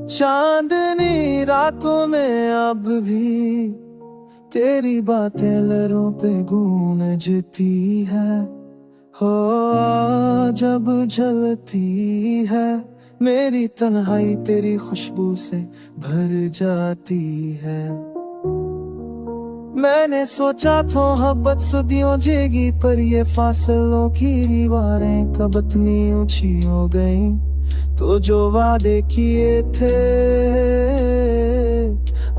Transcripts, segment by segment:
चांदनी रातों में अब भी तेरी बातें लहरों पे गूंजती है। हो जब जलती है मेरी तन्हाई तेरी खुशबू से भर जाती है। मैंने सोचा था मोहब्बत सदियों जिएगी, पर ये फासलों की दीवारें कब इतनी ऊंची हो गईं। तो जो वादे किए थे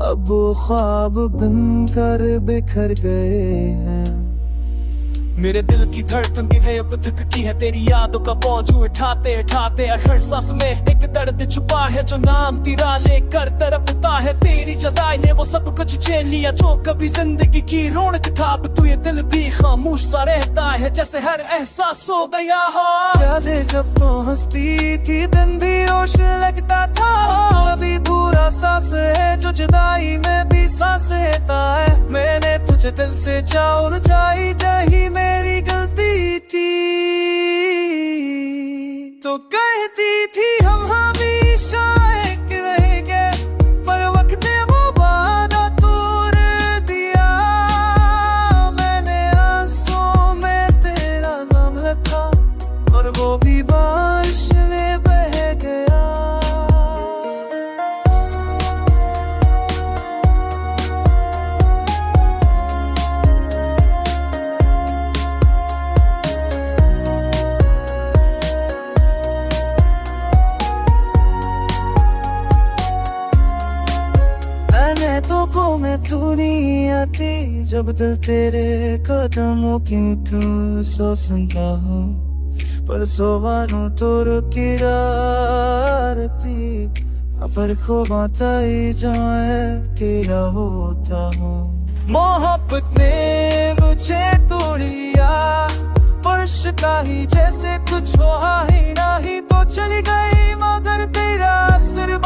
अब वो ख्वाब बनकर बिखर गए हैं। मेरे दिल की धड़कन भी है अब थकती है, तेरी यादों का बोझ उठाते उठाते हर सांस में एक दर्द छुपा है जो नाम तेरा लेकर तड़पता है। तेरी जुदाई ने वो सब कुछ छीन लिया जो कभी जिंदगी की रौनक था। अब तू ये दिल भी खामोश सा रहता है जैसे हर एहसास हो गया हो। यादें जब तो हंसती थी दिन भी रोश लगता था, अभी पूरा सांस है जो जुदाई में भी सांस रहता है। मैंने तुझे दिल से चाह जाई जही मेरी गलती थी, तो कहती थी हम हमेशा एक रहेंगे, पर वक्त ने वो वादा तोड़ दिया। मैंने आंसुओं में तेरा नाम लिखा और वो भी बारिश में बह गया। तो मैं तू नहीं आती जब दिल तेरे कदमों की क्यों सो सुनता हूँ, पर सोवानों तो रुकी रारती पर खोबाता ही जाए क्या होता हूँ। मोहब्बत ने मुझे तोड़िया फर्श का ही जैसे कुछ हुआ ही नहीं, तो चली गई मगर तेरा असर